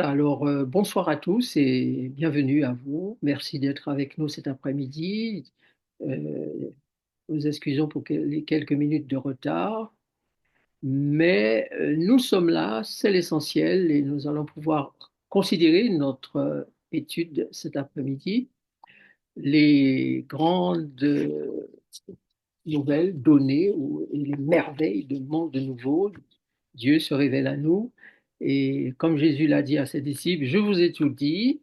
Voilà, alors bonsoir à tous et bienvenue à vous. Merci d'être avec nous cet après-midi. Euh, Nous excusons pour les quelques minutes de retard, mais nous sommes là, c'est l'essentiel et nous allons pouvoir considérer notre étude cet après-midi, les grandes nouvelles données et les merveilles du monde nouveau. Dieu se révèle à nous et comme Jésus l'a dit à ses disciples, je vous ai tout dit.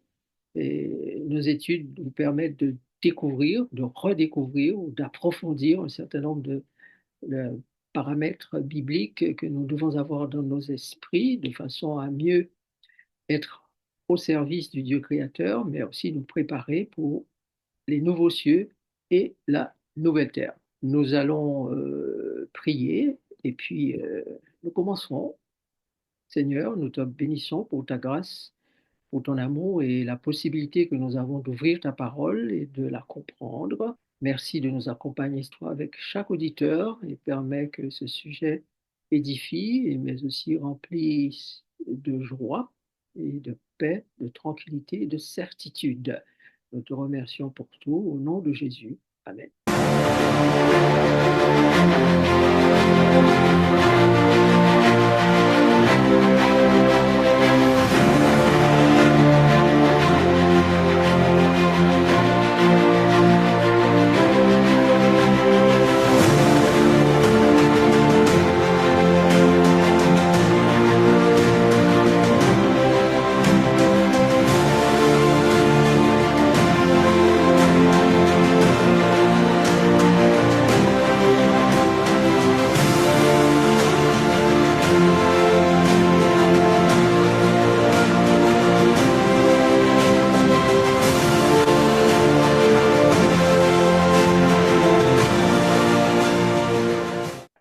Et nos études nous permettent de découvrir, de redécouvrir ou d'approfondir un certain nombre de paramètres bibliques que nous devons avoir dans nos esprits de façon à mieux être au service du Dieu créateur, mais aussi nous préparer pour les nouveaux cieux et la nouvelle terre. Nous allons prier et puis nous commencerons. Seigneur, nous te bénissons pour ta grâce, pour ton amour et la possibilité que nous avons d'ouvrir ta parole et de la comprendre. Merci de nous accompagner, toi, avec chaque auditeur et permet que ce sujet édifie, mais aussi remplisse de joie et de paix, de tranquillité et de certitude. Nous te remercions pour tout au nom de Jésus. Amen.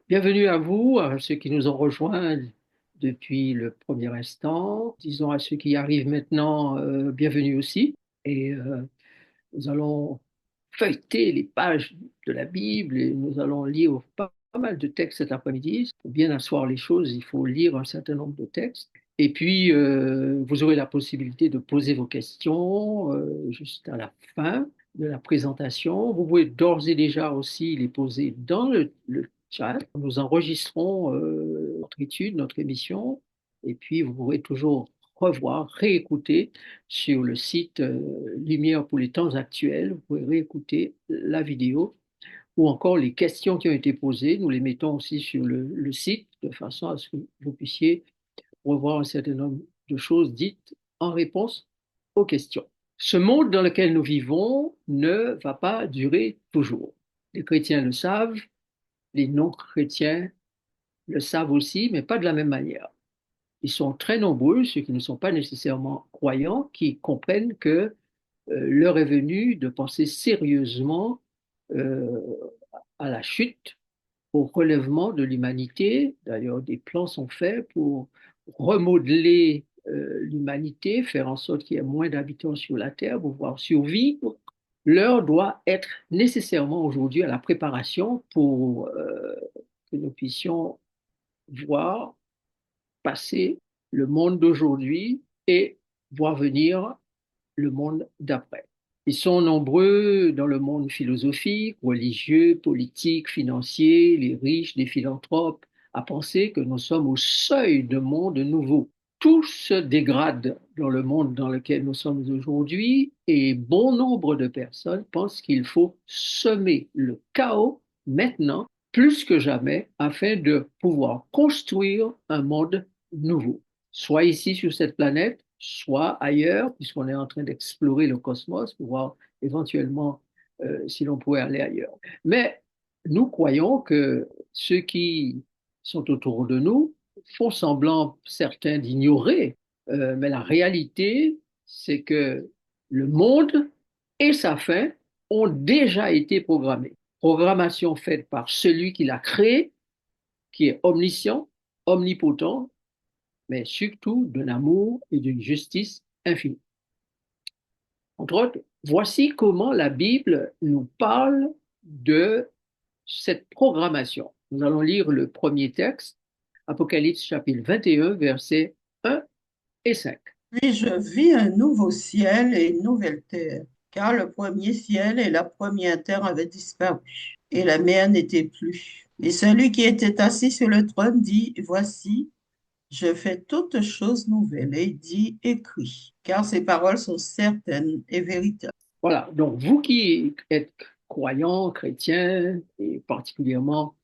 Bienvenue à vous, à ceux qui nous ont rejoints depuis le premier instant. Disons à ceux qui arrivent maintenant, bienvenue aussi. Et nous allons feuilleter les pages de la Bible et nous allons lire pas mal de textes cet après-midi. Pour bien asseoir les choses, il faut lire un certain nombre de textes. Et puis, vous aurez la possibilité de poser vos questions juste à la fin de la présentation. Vous pouvez d'ores et déjà aussi les poser dans le chat. Nous enregistrons notre étude, notre émission, et puis vous pourrez toujours revoir, réécouter sur le site Lumière pour les temps actuels. Vous pouvez réécouter la vidéo ou encore les questions qui ont été posées. Nous les mettons aussi sur le site de façon à ce que vous puissiez revoir un certain nombre de choses dites en réponse aux questions. Ce monde dans lequel nous vivons ne va pas durer toujours. Les chrétiens le savent, les non-chrétiens le savent aussi, mais pas de la même manière. Ils sont très nombreux, ceux qui ne sont pas nécessairement croyants, qui comprennent que l'heure est venue de penser sérieusement euh, à la chute, au relèvement de l'humanité. D'ailleurs, des plans sont faits pour remodeler l'humanité, faire en sorte qu'il y ait moins d'habitants sur la Terre, pour pouvoir survivre. L'heure doit être nécessairement aujourd'hui à la préparation pour que nous puissions voir passer le monde d'aujourd'hui et voir venir le monde d'après. Ils sont nombreux dans le monde philosophique, religieux, politique, financier, les riches, les philanthropes, à penser que nous sommes au seuil d'un monde nouveau. Tout se dégrade dans le monde dans lequel nous sommes aujourd'hui et bon nombre de personnes pensent qu'il faut semer le chaos maintenant, plus que jamais, afin de pouvoir construire un monde nouveau, soit ici sur cette planète, soit ailleurs, puisqu'on est en train d'explorer le cosmos pour voir éventuellement si l'on pourrait aller ailleurs. Mais nous croyons que ceux qui sont autour de nous font semblant, certains, d'ignorer, mais la réalité, c'est que le monde et sa fin ont déjà été programmés. Programmation faite par celui qui l'a créé, qui est omniscient, omnipotent, mais surtout d'un amour et d'une justice infinie. Entre autres, voici comment la Bible nous parle de cette programmation. Nous allons lire le premier texte, Apocalypse chapitre 21, versets 1 et 5. Puis je vis un nouveau ciel et une nouvelle terre, car le premier ciel et la première terre avaient disparu, et la mer n'était plus. Et celui qui était assis sur le trône dit, Voici, je fais toutes choses nouvelles. Et il dit, Écris, car ces paroles sont certaines et véritables. Voilà, donc vous qui êtes croyants, chrétiens, et particulièrement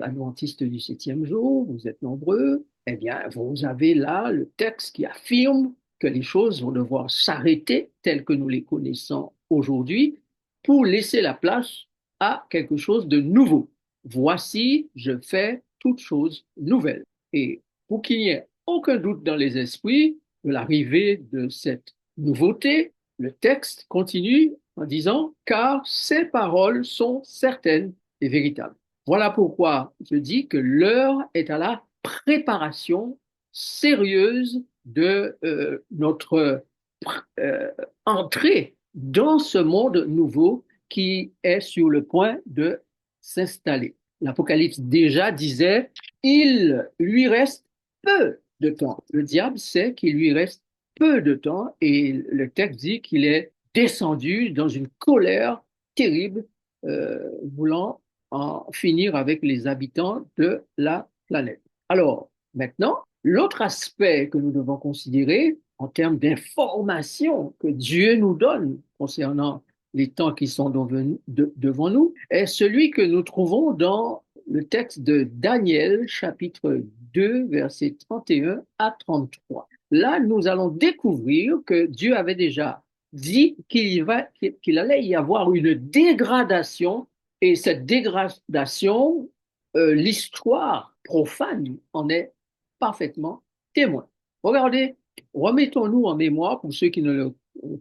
adventistes du septième jour, vous êtes nombreux, eh bien, vous avez là le texte qui affirme que les choses vont devoir s'arrêter telles que nous les connaissons aujourd'hui pour laisser la place à quelque chose de nouveau. Voici, je fais toutes choses nouvelles. Et pour qu'il n'y ait aucun doute dans les esprits de l'arrivée de cette nouveauté, le texte continue en disant, car ces paroles sont certaines et véritables. Voilà pourquoi je dis que l'heure est à la préparation sérieuse de notre euh, entrée dans ce monde nouveau qui est sur le point de s'installer. L'Apocalypse déjà disait, il lui reste peu de temps. Le diable sait qu'il lui reste peu de temps et le texte dit qu'il est descendu dans une colère terrible, voulant en finir avec les habitants de la planète. Alors, maintenant, l'autre aspect que nous devons considérer en termes d'informations que Dieu nous donne concernant les temps qui sont devant nous est celui que nous trouvons dans le texte de Daniel, chapitre 2, versets 31 à 33. Là, nous allons découvrir que Dieu avait déjà dit qu'il allait y avoir une dégradation, et cette dégradation, l'histoire profane en est parfaitement témoin. Regardez, remettons-nous en mémoire, pour ceux qui ne le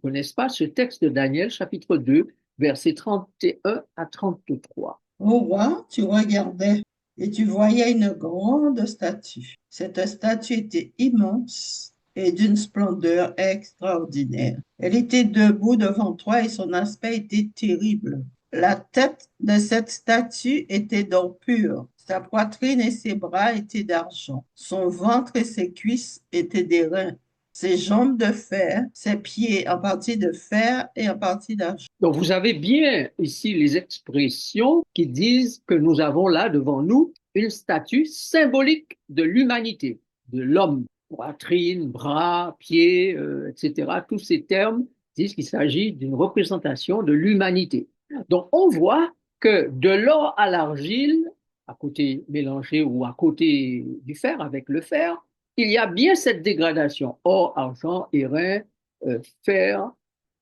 connaissent pas, ce texte de Daniel, chapitre 2, versets 31 à 33. Au roi, tu regardais et tu voyais une grande statue. Cette statue était immense et d'une splendeur extraordinaire. Elle était debout devant toi et son aspect était terrible. La tête de cette statue était d'or pur. Sa poitrine et ses bras étaient d'argent. Son ventre et ses cuisses étaient d'airain. Ses jambes de fer, ses pieds en partie de fer et en partie d'argent. Donc, vous avez bien ici les expressions qui disent que nous avons là devant nous une statue symbolique de l'humanité, de l'homme. Poitrine, bras, pieds, etc. Tous ces termes disent qu'il s'agit d'une représentation de l'humanité. Donc, on voit que de l'or à l'argile, à côté mélangé ou à côté du fer, avec le fer, il y a bien cette dégradation. Or, argent, airain, fer,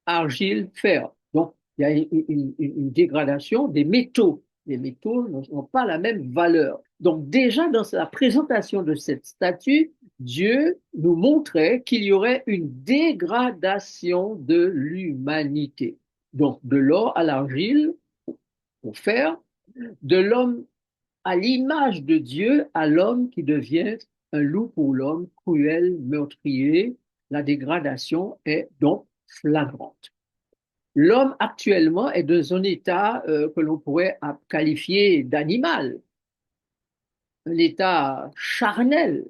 argile, fer. Donc, il y a une dégradation des métaux. Les métaux n'ont pas la même valeur. Donc, déjà dans la présentation de cette statue, Dieu nous montrait qu'il y aurait une dégradation de l'humanité. Donc, de l'or à l'argile, au fer, de l'homme à l'image de Dieu à l'homme qui devient un loup pour l'homme, cruel, meurtrier. La dégradation est donc flagrante. L'homme actuellement est dans un état que l'on pourrait qualifier d'animal, un état charnel.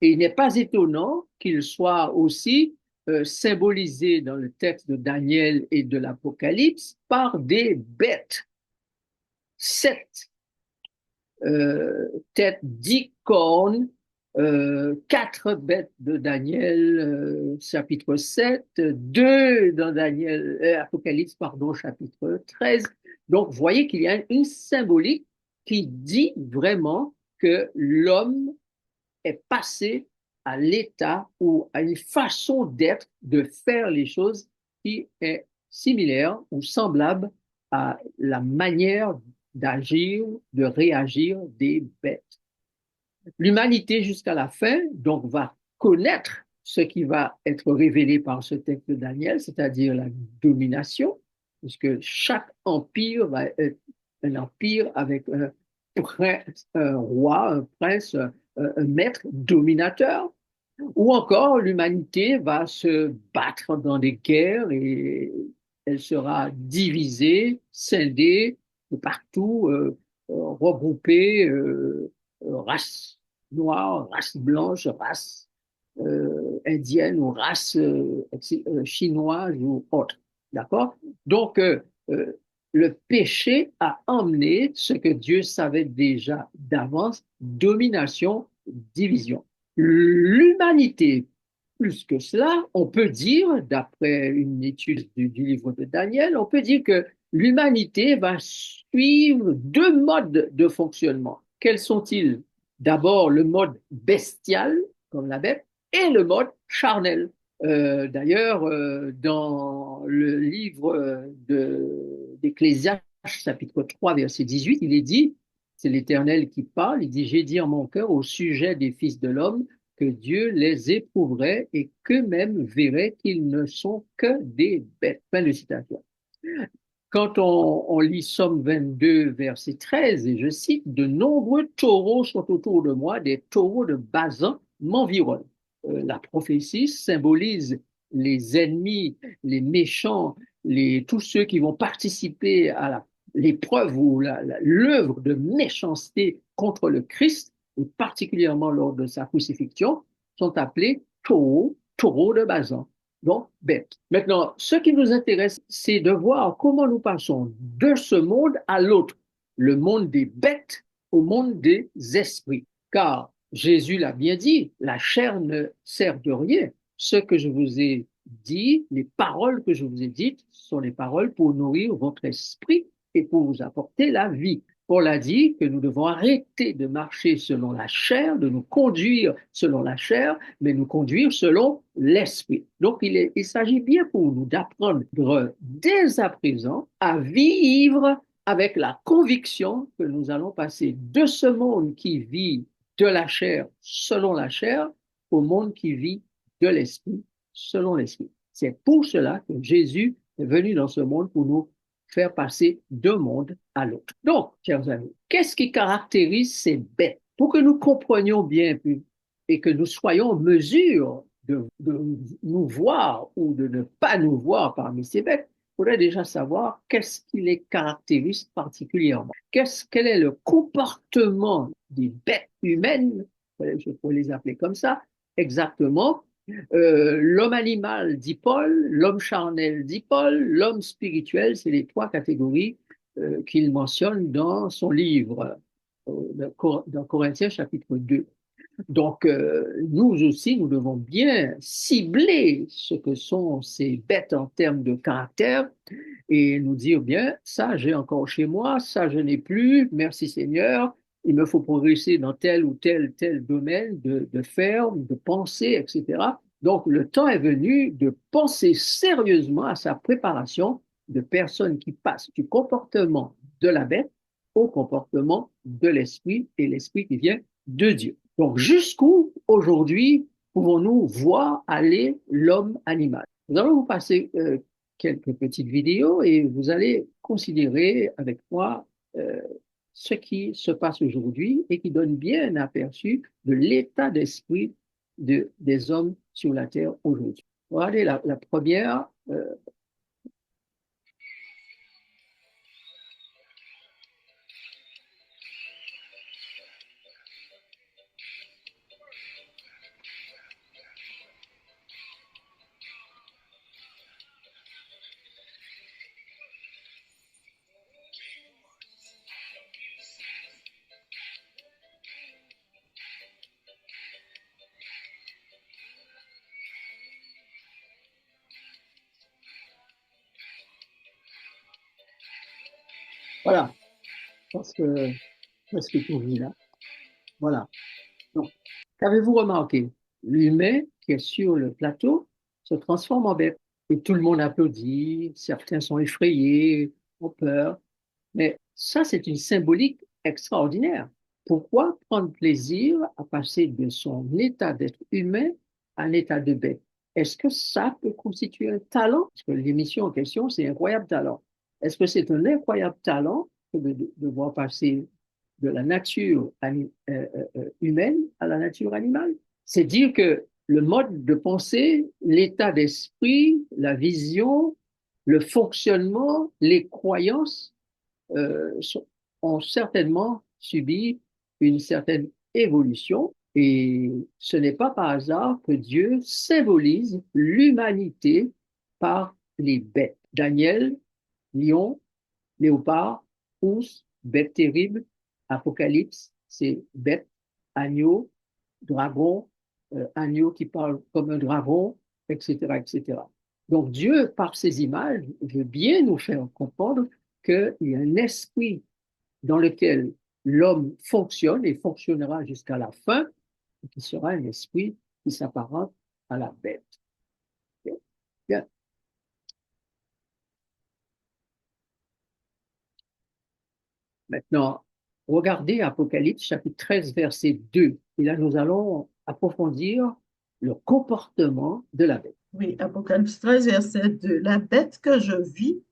Et il n'est pas étonnant qu'il soit aussi symbolisé dans le texte de Daniel et de l'Apocalypse par des bêtes. 7 têtes d'icônes, 4 bêtes de Daniel, chapitre 7, 2 dans Daniel, Apocalypse, pardon, chapitre 13. Donc, vous voyez qu'il y a une symbolique qui dit vraiment que l'homme est passé à l'état ou à une façon d'être, de faire les choses qui est similaire ou semblable à la manière d'agir, de réagir des bêtes. L'humanité jusqu'à la fin, donc, va connaître ce qui va être révélé par ce texte de Daniel, c'est-à-dire la domination, puisque chaque empire va être un empire avec un prince, un roi, un prince, un maître dominateur, ou encore l'humanité va se battre dans des guerres et elle sera divisée, scindée de partout, regroupée, race noire, race blanche, race indienne ou race chinoise ou autre. D'accord? Donc, le péché a emmené ce que Dieu savait déjà d'avance, domination, division. L'humanité, plus que cela, on peut dire, d'après une étude du livre de Daniel, on peut dire que l'humanité va suivre deux modes de fonctionnement. Quels sont-ils? D'abord, le mode bestial, comme la bête, et le mode charnel. D'ailleurs, dans le livre d'Ecclésiaste, chapitre 3, verset 18, il est dit, c'est l'Éternel qui parle, il dit, j'ai dit en mon cœur au sujet des fils de l'homme que Dieu les éprouverait et qu'eux-mêmes verraient qu'ils ne sont que des bêtes. Fin de citation. Quand on lit Somme 22, verset 13, et je cite, de nombreux taureaux sont autour de moi, des taureaux de Basan m'environnent. La prophétie symbolise les ennemis, les méchants, tous ceux qui vont participer à l'épreuve ou l'œuvre de méchanceté contre le Christ, et particulièrement lors de sa crucifixion, sont appelés taureaux, taureaux de Basan. Donc, bête. Maintenant, ce qui nous intéresse, c'est de voir comment nous passons de ce monde à l'autre, le monde des bêtes au monde des esprits. Car Jésus l'a bien dit, la chair ne sert de rien. Ce que je vous ai dit, les paroles que je vous ai dites, sont les paroles pour nourrir votre esprit et pour vous apporter la vie. Paul a dit que nous devons arrêter de marcher selon la chair, de nous conduire selon la chair, mais nous conduire selon l'esprit. Donc, il s'agit bien pour nous d'apprendre dès à présent à vivre avec la conviction que nous allons passer de ce monde qui vit de la chair selon la chair au monde qui vit de l'esprit selon l'esprit. C'est pour cela que Jésus est venu dans ce monde pour nous faire passer d'un monde à l'autre. Donc, chers amis, qu'est-ce qui caractérise ces bêtes? Pour que nous comprenions bien et que nous soyons en mesure de nous voir ou de ne pas nous voir parmi ces bêtes, il faudrait déjà savoir qu'est-ce qui les caractérise particulièrement. Quel est le comportement des bêtes humaines, je peux les appeler comme ça, exactement. L'homme animal, dit Paul, l'homme charnel, dit Paul, l'homme spirituel, c'est les trois catégories qu'il mentionne dans son livre, dans Corinthiens chapitre 2. Donc, nous aussi, nous devons bien cibler ce que sont ces bêtes en termes de caractère et nous dire, bien, ça j'ai encore chez moi, ça je n'ai plus, merci Seigneur, il me faut progresser dans tel ou tel domaine de faire, de penser, etc. Donc, le temps est venu de penser sérieusement à sa préparation de personnes qui passent du comportement de la bête au comportement de l'esprit et l'esprit qui vient de Dieu. Donc, jusqu'où aujourd'hui pouvons-nous voir aller l'homme animal? Nous allons vous passer quelques petites vidéos et vous allez considérer avec moi ce qui se passe aujourd'hui et qui donne bien un aperçu de l'état d'esprit des hommes sur la terre aujourd'hui. Regardez la première. Voilà, je pense que presque tout vu là. Voilà. Donc, qu'avez-vous remarqué? L'humain qui est sur le plateau se transforme en bête. Et tout le monde applaudit, certains sont effrayés, ont peur. Mais ça, c'est une symbolique extraordinaire. Pourquoi prendre plaisir à passer de son état d'être humain à un état de bête? Est-ce que ça peut constituer un talent? Parce que l'émission en question, c'est incroyable talent. Est-ce que c'est un incroyable talent que de voir passer de la nature humaine à la nature animale? C'est dire que le mode de pensée, l'état d'esprit, la vision, le fonctionnement, les croyances euh, ont certainement subi une certaine évolution Et ce n'est pas par hasard que Dieu symbolise l'humanité par les bêtes. Daniel, lion, léopard, ours, bête terrible, Apocalypse, c'est bête, agneau, dragon, agneau qui parle comme un dragon, etc., etc. Donc Dieu, par ces images, veut bien nous faire comprendre qu'il y a un esprit dans lequel l'homme fonctionne et fonctionnera jusqu'à la fin, et qui sera un esprit qui s'apparente à la bête. Bien. Maintenant, regardez Apocalypse chapitre 13, verset 2. Et là, nous allons approfondir le comportement de la bête. Oui, Apocalypse 13, verset 2. La bête que je vis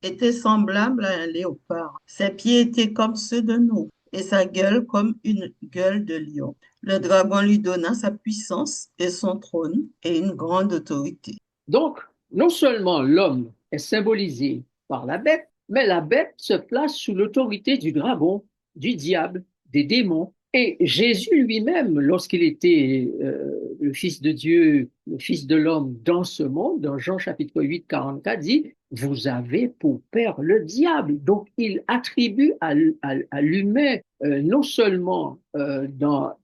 était semblable à un léopard. Ses pieds étaient comme ceux de nous et sa gueule comme une gueule de lion. Le dragon lui donna sa puissance et son trône et une grande autorité. Donc, non seulement l'homme est symbolisé par la bête, mais la bête se place sous l'autorité du dragon, du diable, des démons. Et Jésus lui-même, lorsqu'il était le Fils de Dieu, le Fils de l'homme dans ce monde, dans Jean chapitre 8, 44, dit, vous avez pour père le diable. Donc, il attribue à l'humain, non seulement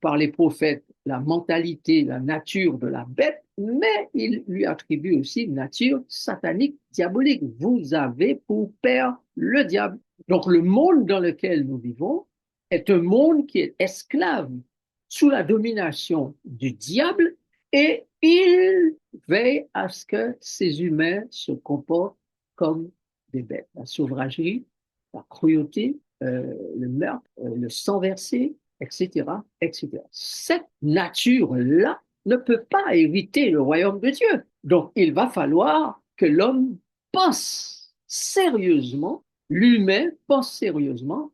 par les prophètes, la mentalité, la nature de la bête, mais il lui attribue aussi une nature satanique, diabolique. Vous avez pour père le diable. Donc le monde dans lequel nous vivons est un monde qui est esclave sous la domination du diable et il veille à ce que ces humains se comportent comme des bêtes. La sauvagerie, la cruauté, le meurtre, le sang versé, etc., etc. Cette nature-là ne peut pas éviter le royaume de Dieu. Donc, il va falloir que l'homme pense sérieusement, l'humain pense sérieusement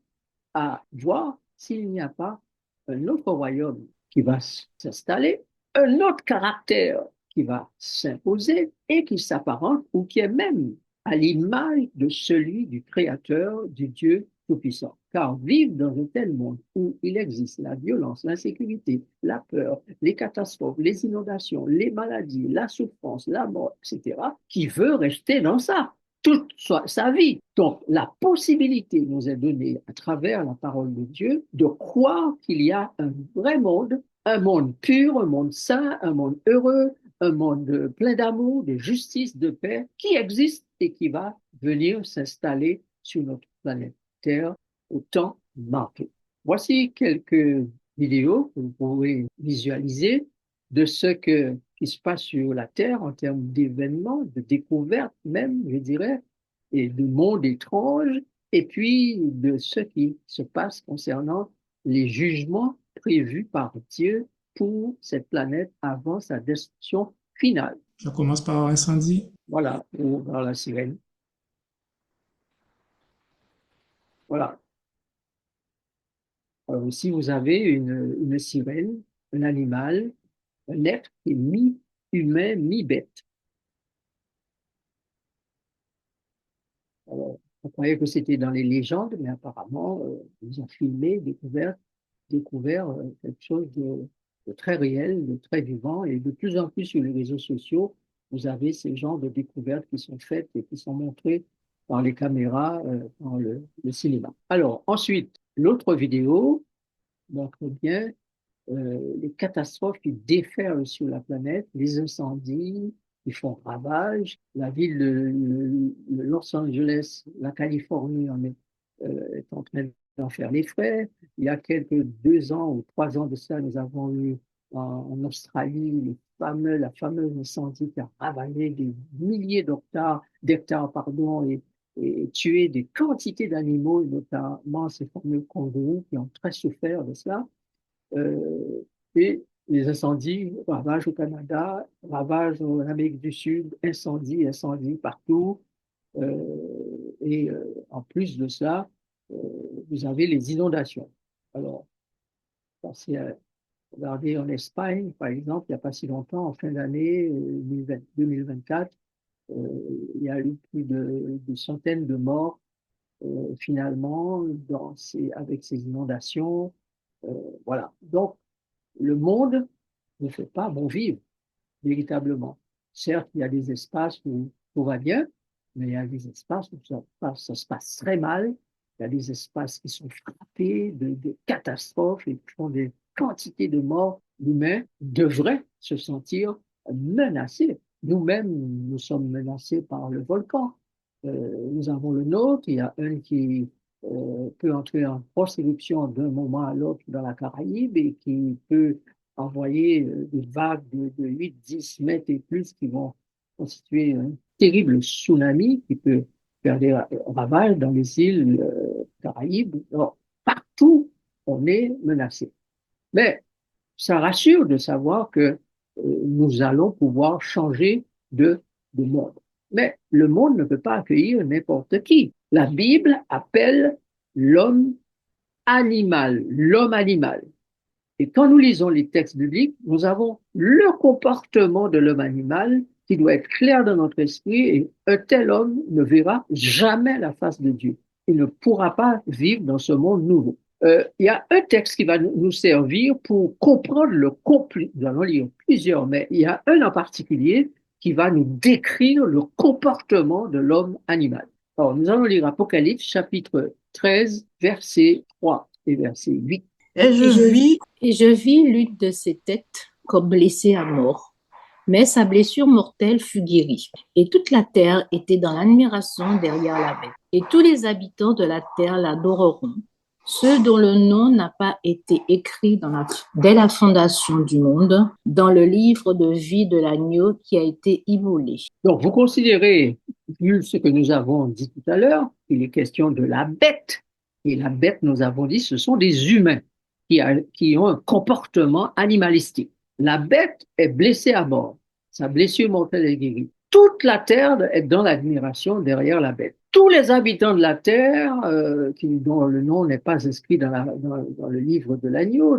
à voir s'il n'y a pas un autre royaume qui va s'installer, un autre caractère qui va s'imposer et qui s'apparente ou qui est même à l'image de celui du Créateur, du Dieu Tout-Puissant. Car vivre dans un tel monde où il existe la violence, l'insécurité, la peur, les catastrophes, les inondations, les maladies, la souffrance, la mort, etc., qui veut rester dans ça toute sa vie. Donc, la possibilité nous est donnée à travers la parole de Dieu de croire qu'il y a un monde pur, un monde saint, un monde heureux, un monde plein d'amour, de justice, de paix, qui existe et qui va venir s'installer sur notre planète Terre au temps marqué. Voici quelques vidéos que vous pourrez visualiser de qui se passe sur la Terre en termes d'événements, de découvertes même, je dirais, et de mondes étranges, et puis de ce qui se passe concernant les jugements prévus par Dieu pour cette planète avant sa destruction finale. Ça commence par incendie. Voilà, ou dans la sirène. Voilà. Alors ici, vous avez une sirène, un animal, un être qui est mi-humain, mi-bête. Alors, on croyait que c'était dans les légendes, mais apparemment, ils ont filmé, découvert quelque chose de très réel, de très vivant, et de plus en plus sur les réseaux sociaux, vous avez ces genres de découvertes qui sont faites et qui sont montrées par les caméras dans le cinéma. Alors, ensuite, l'autre vidéo montre bien les catastrophes qui déferlent sur la planète, les incendies qui font ravage. La ville de Los Angeles, la Californie est en train d'en faire les frais. Il y a quelques 2 ans ou 3 ans de ça, nous avons eu en Australie la fameuse incendie qui a ravagé des milliers d'hectares, pardon, et tué des quantités d'animaux, notamment ces fameux kangourous qui ont très souffert de cela. Euh, et les incendies, ravages au Canada, ravages en Amérique du Sud, incendies partout. En plus de ça, euh, vous avez les inondations. Alors, regardez en Espagne, par exemple, il n'y a pas si longtemps, en fin d'année 2024, il y a eu plus de centaines de morts finalement avec ces inondations. Voilà. Donc, Le monde ne fait pas bon vivre, véritablement. Certes, il y a des espaces où tout va bien, mais il y a des espaces où ça se passe très mal. Il y a des espaces qui sont frappés de catastrophes et qui font des quantités de morts. L'humain devrait se sentir menacé. Nous-mêmes, nous sommes menacés par le volcan. Nous avons le nôtre, il y a un qui peut entrer en grosse éruption d'un moment à l'autre dans la Caraïbe et qui peut envoyer des vagues de 8, 10 mètres et plus qui vont constituer un terrible tsunami qui peut faire des ravages dans les îles Caraïbes. Alors, partout, on est menacé. Mais ça rassure de savoir que nous allons pouvoir changer de monde. Mais le monde ne peut pas accueillir n'importe qui. La Bible appelle l'homme animal, l'homme animal. Et quand nous lisons les textes bibliques, nous avons le comportement de l'homme animal qui doit être clair dans notre esprit et un tel homme ne verra jamais la face de Dieu. Il ne pourra pas vivre dans ce monde nouveau. Il y a un texte qui va nous servir pour comprendre le complet. Nous allons lire plusieurs, mais il y a un en particulier qui va nous décrire le comportement de l'homme animal. Alors, nous allons lire Apocalypse chapitre 13, verset 3 et verset 8. Et je Et je, vis, et je vis l'une de ses têtes comme blessée à mort, mais sa blessure mortelle fut guérie. Et toute la terre était dans l'admiration derrière la bête. Et tous les habitants de la terre l'adoreront, ceux dont le nom n'a pas été écrit dès la fondation du monde, dans le livre de vie de l'agneau qui a été immolé. Donc, vous considérez, vu ce que nous avons dit tout à l'heure, il est question de la bête. Et la bête, nous avons dit, ce sont des humains qui ont un comportement animalistique. La bête est blessée à mort. Sa blessure mortelle est guérie. Toute la terre est dans l'admiration derrière la bête. Tous les habitants de la terre, dont le nom n'est pas inscrit dans le livre de l'agneau,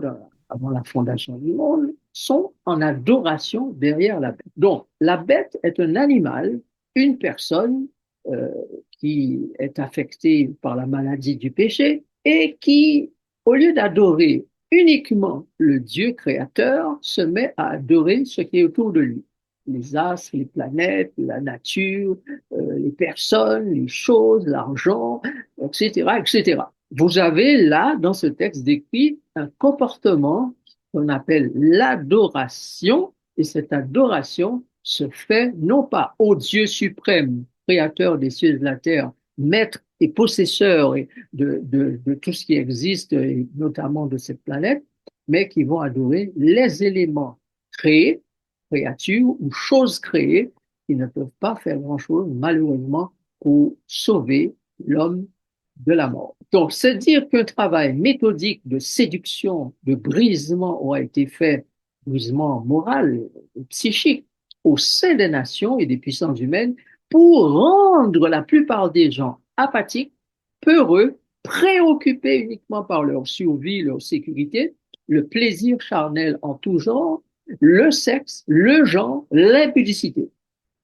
avant la fondation du monde, sont en adoration derrière la bête. Donc, la bête est un animal, une personne euh, qui est affectée par la maladie du péché et qui, au lieu d'adorer uniquement le Dieu créateur, se met à adorer ce qui est autour de lui. Les astres, les planètes, la nature, les personnes, les choses, l'argent, etc., etc. Vous avez là, dans ce texte décrit, un comportement qu'on appelle l'adoration, et cette adoration se fait non pas au Dieu suprême, créateur des cieux et de la terre, maître et possesseur de tout ce qui existe, et notamment de cette planète, mais qui vont adorer les éléments créés, créatures ou choses créées qui ne peuvent pas faire grand-chose, malheureusement, pour sauver l'homme de la mort. Donc, c'est dire qu'un travail méthodique de séduction, de brisement aura été fait, brisement moral, psychique, au sein des nations et des puissances humaines pour rendre la plupart des gens apathiques, peureux, préoccupés uniquement par leur survie, leur sécurité, le plaisir charnel en tout genre, le sexe, le genre, l'impudicité.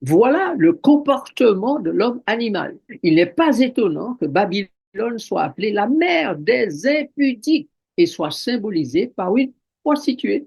Voilà le comportement de l'homme animal. Il n'est pas étonnant que Babylone soit appelée la mère des impudiques et soit symbolisée par une prostituée.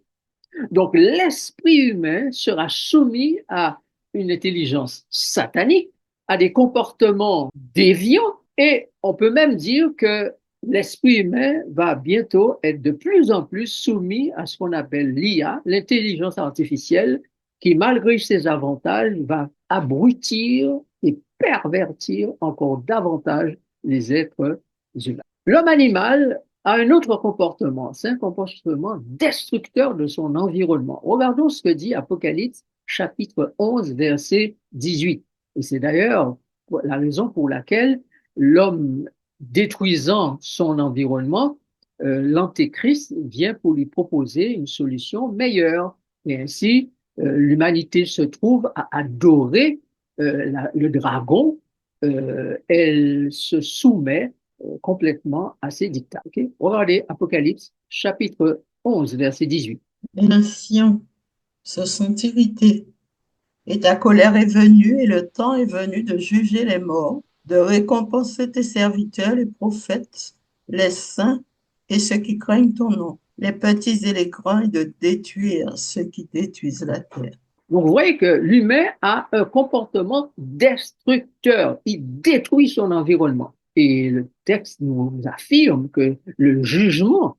Donc l'esprit humain sera soumis à une intelligence satanique, à des comportements déviants, et on peut même dire que l'esprit humain va bientôt être de plus en plus soumis à ce qu'on appelle l'IA, l'intelligence artificielle, qui, malgré ses avantages, va abrutir et pervertir encore davantage les êtres humains. L'homme animal a un autre comportement, c'est un comportement destructeur de son environnement. Regardons ce que dit Apocalypse chapitre 11, verset 18. Et c'est d'ailleurs la raison pour laquelle l'homme détruisant son environnement, l'antéchrist vient pour lui proposer une solution meilleure. Et ainsi, l'humanité se trouve à adorer le dragon, elle se soumet complètement à ses dictats. Okay? Regardez Apocalypse chapitre 11, verset 18. les nations se sont irritées, et ta colère est venue, et le temps est venu de juger les morts, de récompenser tes serviteurs, les prophètes, les saints et ceux qui craignent ton nom, les petits et les grands, et de détruire ceux qui détruisent la terre. Donc, vous voyez que l'humain a un comportement destructeur. Il détruit son environnement. Et le texte nous affirme que le jugement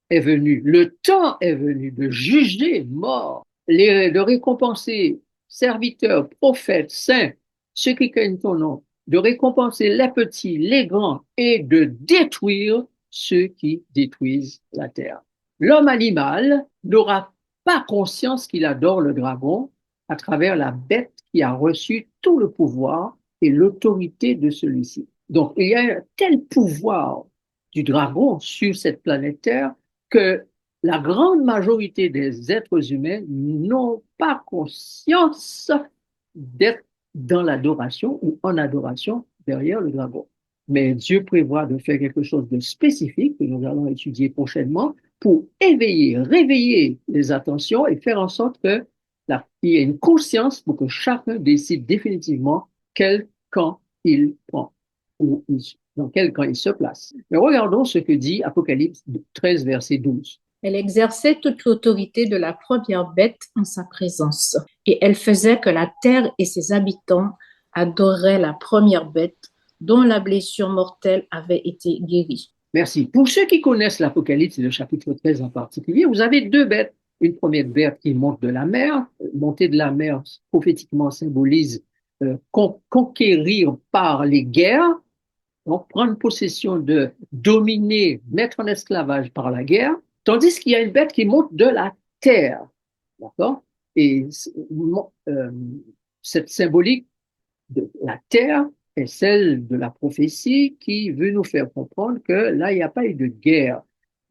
est venu, le temps est venu de juger mort, de récompenser serviteurs, prophètes, saints, ceux qui craignent ton nom, de récompenser les petits, les grands et de détruire ceux qui détruisent la terre. L'homme animal n'aura pas conscience qu'il adore le dragon à travers la bête qui a reçu tout le pouvoir et l'autorité de celui-ci. Donc, il y a un tel pouvoir du dragon sur cette planète Terre que la grande majorité des êtres humains n'ont pas conscience d'être dans l'adoration ou en adoration derrière le dragon. Mais Dieu prévoit de faire quelque chose de spécifique que nous allons étudier prochainement pour éveiller, réveiller les attentions et faire en sorte que il y ait une conscience pour que chacun décide définitivement quel camp il prend ou dans quel camp il se place. Mais regardons ce que dit Apocalypse 13, verset 12. Elle exerçait toute l'autorité de la première bête en sa présence, et elle faisait que la terre et ses habitants adoraient la première bête dont la blessure mortelle avait été guérie. Merci. Pour ceux qui connaissent l'Apocalypse et le chapitre 13 en particulier, vous avez deux bêtes. Une première bête qui monte de la mer. Monter de la mer prophétiquement symbolise conquérir par les guerres, donc prendre possession de dominer, mettre en esclavage par la guerre, tandis qu'il y a une bête qui monte de la terre. D'accord? Et cette symbolique de la terre est celle de la prophétie qui veut nous faire comprendre que là, il n'y a pas eu de guerre.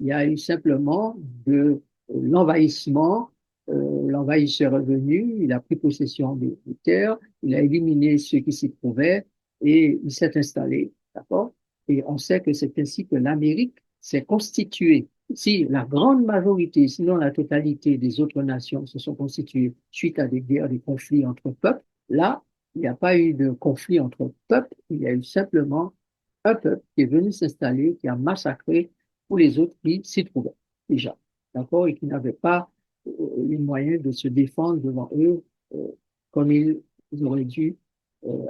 Il y a eu simplement de l'envahissement. L'envahisseur est venu, il a pris possession des terres, il a éliminé ceux qui s'y trouvaient et il s'est installé. D'accord? Et on sait que c'est ainsi que l'Amérique s'est constituée. Si la grande majorité, sinon la totalité des autres nations se sont constituées suite à des guerres, des conflits entre peuples, là, il n'y a pas eu de conflit entre peuples, il y a eu simplement un peuple qui est venu s'installer, qui a massacré tous les autres qui s'y trouvaient déjà, d'accord, et qui n'avaient pas les moyens de se défendre devant eux euh, comme ils auraient dû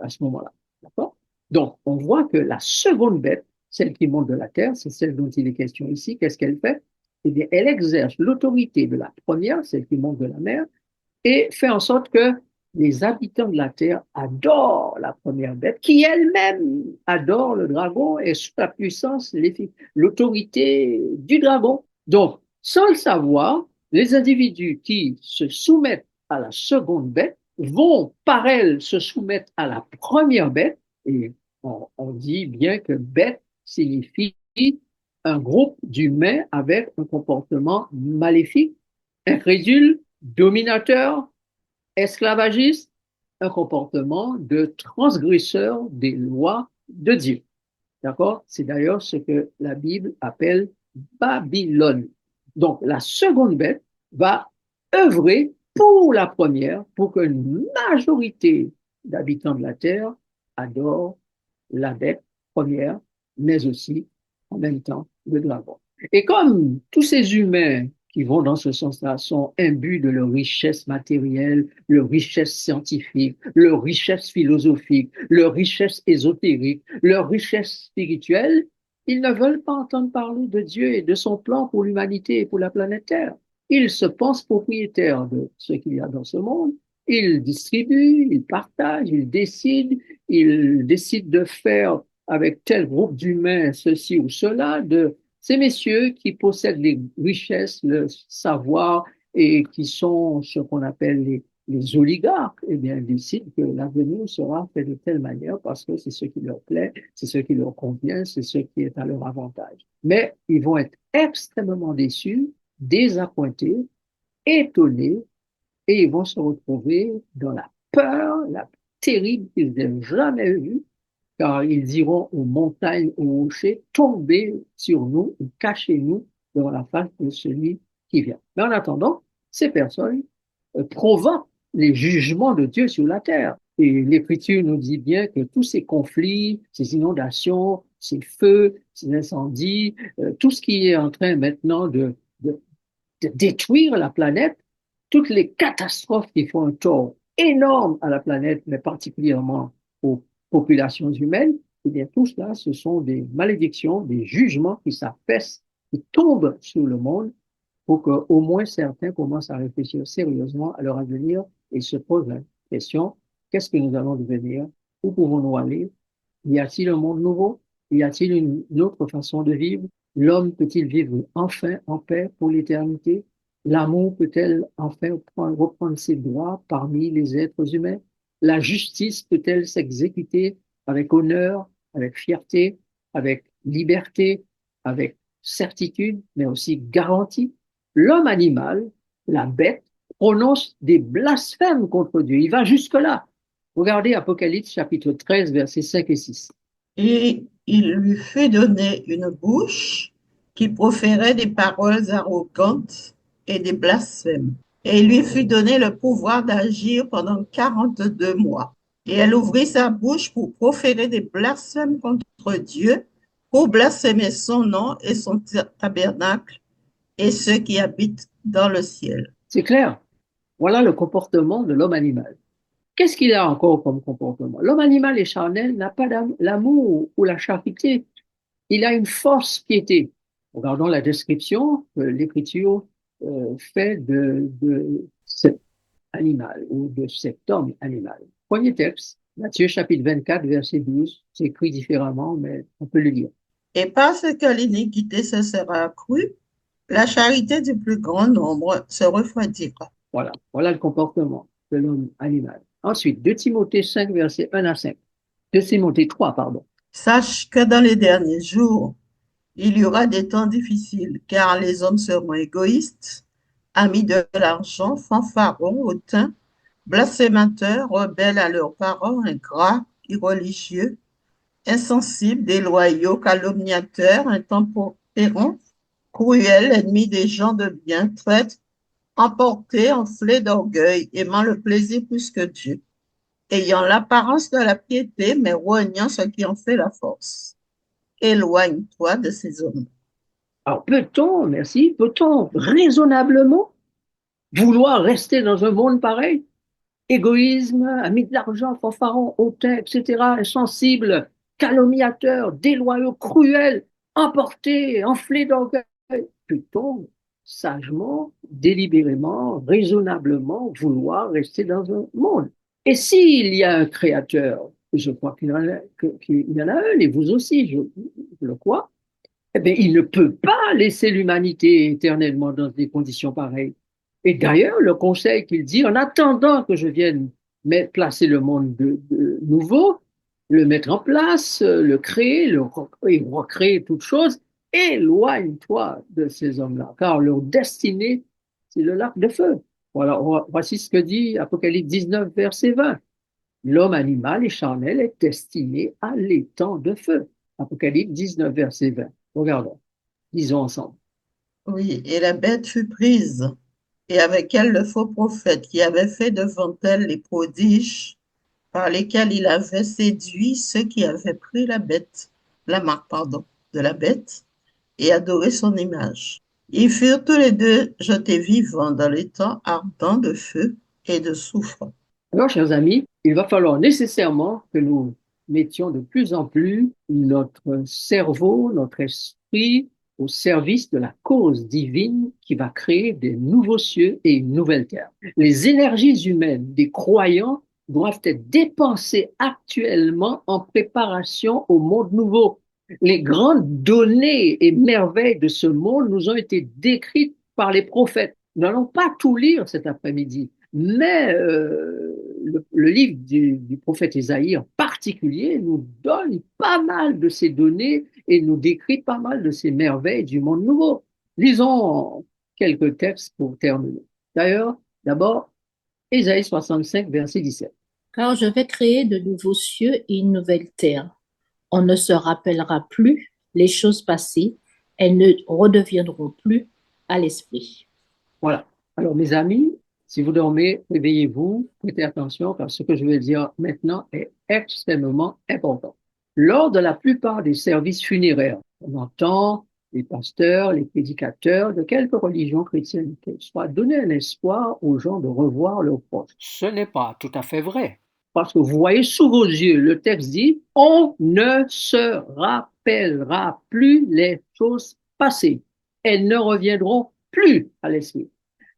à ce moment-là, d'accord. Donc, on voit que la seconde bête, celle qui monte de la terre, c'est celle dont il est question ici. Qu'est-ce qu'elle fait? Eh bien, elle exerce l'autorité de la première, celle qui monte de la mer, et fait en sorte que les habitants de la terre adorent la première bête, qui elle-même adore le dragon et sous la puissance, l'autorité du dragon. Donc, sans le savoir, les individus qui se soumettent à la seconde bête vont par elle se soumettre à la première bête, et on dit bien que bête signifie un groupe d'humains avec un comportement maléfique, incrédule, dominateur, esclavagiste, un comportement de transgresseur des lois de Dieu. D'accord? C'est d'ailleurs ce que la Bible appelle Babylone. Donc, la seconde bête va œuvrer pour la première, pour que une majorité d'habitants de la terre adorent la bête première, mais aussi en même temps le dragon. Et comme tous ces humains qui vont dans ce sens-là sont imbus de leur richesse matérielle, leur richesse scientifique, leur richesse philosophique, leur richesse ésotérique, leur richesse spirituelle, ils ne veulent pas entendre parler de Dieu et de son plan pour l'humanité et pour la planète Terre. Ils se pensent propriétaires de ce qu'il y a dans ce monde. Ils distribuent, ils partagent, ils décident de faire avec tel groupe d'humains ceci ou cela, de ces messieurs qui possèdent les richesses, le savoir et qui sont ce qu'on appelle les oligarques, eh bien, ils décident que l'avenir sera fait de telle manière parce que c'est ce qui leur plaît, c'est ce qui leur convient, c'est ce qui est à leur avantage. Mais ils vont être extrêmement déçus, désappointés, étonnés, et ils vont se retrouver dans la peur la plus terrible qu'ils n'aient jamais vue, car ils iront aux montagnes, aux rochers, tomber sur nous ou cachez-nous devant la face de celui qui vient. Mais en attendant, ces personnes provoquent les jugements de Dieu sur la terre. Et l'Écriture nous dit bien que tous ces conflits, ces inondations, ces feux, ces incendies, tout ce qui est en train maintenant de détruire la planète, toutes les catastrophes qui font un tort énorme à la planète, mais particulièrement aux populations humaines, eh bien, tout cela, ce sont des malédictions, des jugements qui s'affaissent, qui tombent sur le monde pour qu'au moins certains commencent à réfléchir sérieusement à leur avenir et se posent la question, qu'est-ce que nous allons devenir? Où pouvons-nous aller? Y a-t-il un monde nouveau? Y a-t-il une autre façon de vivre? L'homme peut-il vivre enfin en paix pour l'éternité? L'amour peut-elle enfin reprendre ses droits parmi les êtres humains? La justice peut-elle s'exécuter avec honneur, avec fierté, avec liberté, avec certitude, mais aussi garantie? L'homme animal, la bête, prononce des blasphèmes contre Dieu. Il va jusque-là. Regardez Apocalypse chapitre 13, versets 5 et 6. Et il lui fut donné une bouche qui proférait des paroles arrogantes et des blasphèmes. Et il lui fut donné le pouvoir d'agir pendant 42 mois. Et elle ouvrit sa bouche pour proférer des blasphèmes contre Dieu, pour blasphémer son nom et son tabernacle et ceux qui habitent dans le ciel. C'est clair. Voilà le comportement de l'homme animal. Qu'est-ce qu'il a encore comme comportement? L'homme animal et charnel n'a pas l'amour ou la charité. Il a une force piété. Regardons la description que l'Écriture fait de cet animal ou de cet homme animal. Premier texte, Matthieu chapitre 24, verset 12. C'est écrit différemment, mais on peut le lire. Et parce que l'iniquité se sera accrue, la charité du plus grand nombre se refroidira. Voilà, voilà le comportement de l'homme animal. Ensuite, 2 Timothée 5, versets 1 à 5. 2 Timothée 3, pardon. Sache que dans les derniers jours, il y aura des temps difficiles, car les hommes seront égoïstes, amis de l'argent, fanfarons, hautains, blasphémateurs, rebelles à leurs parents, ingrats, irreligieux, insensibles, déloyaux, calomniateurs, intempérants, cruels, ennemis des gens de bien, traîtres, emportés, enflés d'orgueil, aimant le plaisir plus que Dieu, ayant l'apparence de la piété, mais reniant ce qui en fait la force. Éloigne-toi de ces hommes. Alors, peut-on raisonnablement vouloir rester dans un monde pareil? Égoïsme, amis de l'argent, fanfarons, hautains, etc., insensibles, calomniateurs, déloyaux, cruels, emportés, enflés d'orgueil. Peut-on sagement, délibérément, raisonnablement vouloir rester dans un monde? Et s'il y a un créateur, je crois qu'il y en a un, et vous aussi, je le crois, eh bien, il ne peut pas laisser l'humanité éternellement dans des conditions pareilles. Et d'ailleurs, le conseil qu'il dit, en attendant que je vienne placer le monde de nouveau, le mettre en place, le créer, et recréer toutes choses, éloigne-toi de ces hommes-là, car leur destinée, c'est le lac de feu. Voilà, voici ce que dit Apocalypse 19, verset 20. L'homme animal et charnel est destiné à l'étang de feu. Apocalypse 19, verset 20. Regardons, lisons ensemble. Oui, et la bête fut prise, et avec elle le faux prophète qui avait fait devant elle les prodiges par lesquels il avait séduit ceux qui avaient pris la marque, pardon, de la bête, et adoré son image. Ils furent tous les deux jetés vivants dans les temps ardents de feu et de soufre. Alors, chers amis, il va falloir nécessairement que nous mettions de plus en plus notre cerveau, notre esprit au service de la cause divine qui va créer des nouveaux cieux et une nouvelle terre. Les énergies humaines des croyants doivent être dépensées actuellement en préparation au monde nouveau. Les grandes données et merveilles de ce monde nous ont été décrites par les prophètes. Nous n'allons pas tout lire cet après-midi, mais le livre du prophète Ésaïe en particulier nous donne pas mal de ces données et nous décrit pas mal de ces merveilles du monde nouveau. Lisons quelques textes pour terminer. D'ailleurs, d'abord, Ésaïe 65, verset 17. Car je vais créer de nouveaux cieux et une nouvelle terre. On ne se rappellera plus les choses passées, elles ne redeviendront plus à l'esprit. Voilà. Alors, mes amis, si vous dormez, réveillez-vous, prêtez attention, car ce que je vais dire maintenant est extrêmement important. Lors de la plupart des services funéraires, on entend les pasteurs, les prédicateurs de quelque religion chrétienne qu'elle soit, donner un espoir aux gens de revoir leurs proches. Ce n'est pas tout à fait vrai. Parce que vous voyez sous vos yeux, le texte dit, on ne se rappellera plus les choses passées. Elles ne reviendront plus à l'esprit.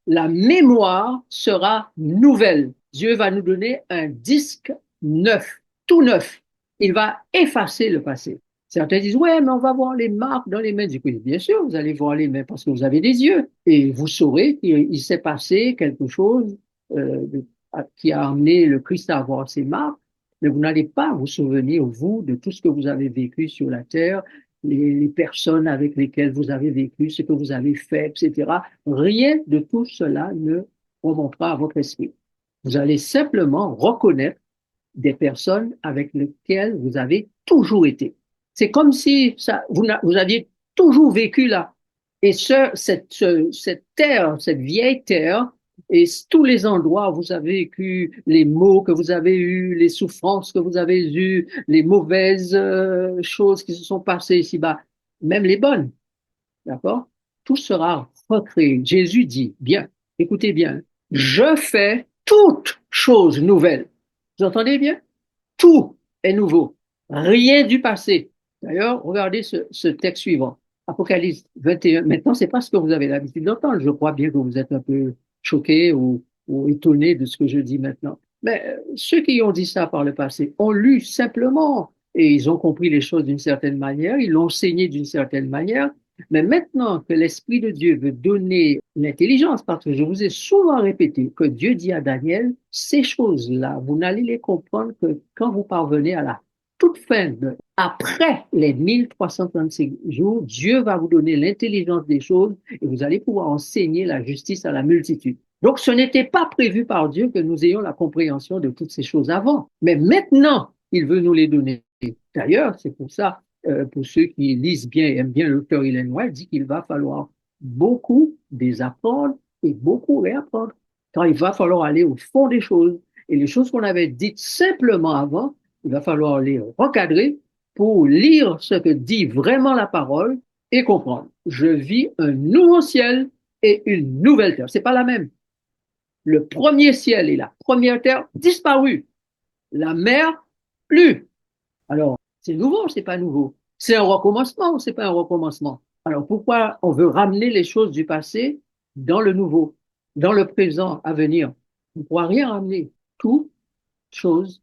La mémoire sera nouvelle. Dieu va nous donner un disque neuf, tout neuf. Il va effacer le passé. Certains disent, ouais, mais on va voir les marques dans les mains. Du coup, bien sûr, vous allez voir les mains parce que vous avez des yeux. Et vous saurez qu'il s'est passé quelque chose qui a amené le Christ à avoir ces marques. Mais vous n'allez pas vous souvenir, vous, de tout ce que vous avez vécu sur la terre, les personnes avec lesquelles vous avez vécu, ce que vous avez fait, etc. Rien de tout cela ne remontera à votre esprit. Vous allez simplement reconnaître des personnes avec lesquelles vous avez toujours été. C'est comme si vous aviez toujours vécu là. Et cette terre, cette vieille terre, et tous les endroits où vous avez vécu, les maux que vous avez eus, les souffrances que vous avez eues, les mauvaises choses qui se sont passées ici-bas, même les bonnes, d'accord? Tout sera recréé. Jésus dit, bien, écoutez bien, je fais toutes choses nouvelles. Vous entendez bien? Tout est nouveau. Rien du passé. D'ailleurs, regardez ce texte suivant. Apocalypse 21. Maintenant, c'est pas ce que vous avez l'habitude d'entendre. Je crois bien que vous êtes un peu choqué ou étonné de ce que je dis maintenant. Mais ceux qui ont dit ça par le passé ont lu simplement et ils ont compris les choses d'une certaine manière, ils l'ont enseigné d'une certaine manière. Mais maintenant que l'Esprit de Dieu veut donner l'intelligence, parce que je vous ai souvent répété que Dieu dit à Daniel, ces choses-là, vous n'allez les comprendre que quand vous parvenez à la toute fin, après les 1335 jours, Dieu va vous donner l'intelligence des choses et vous allez pouvoir enseigner la justice à la multitude. Donc, ce n'était pas prévu par Dieu que nous ayons la compréhension de toutes ces choses avant. Mais maintenant, il veut nous les donner. D'ailleurs, c'est pour ça, pour ceux qui lisent bien et aiment bien l'auteur Ellen White, dit qu'il va falloir beaucoup désapprendre et beaucoup réapprendre. Quand il va falloir aller au fond des choses. Et les choses qu'on avait dites simplement avant, il va falloir les recadrer pour lire ce que dit vraiment la parole et comprendre. Je vis un nouveau ciel et une nouvelle terre. C'est pas la même. Le premier ciel et la première terre disparu. La mer, plus. Alors, c'est nouveau, c'est pas nouveau. C'est un recommencement ou c'est pas un recommencement? Alors, pourquoi on veut ramener les choses du passé dans le nouveau, dans le présent à venir? On ne pourra rien ramener. Tout chose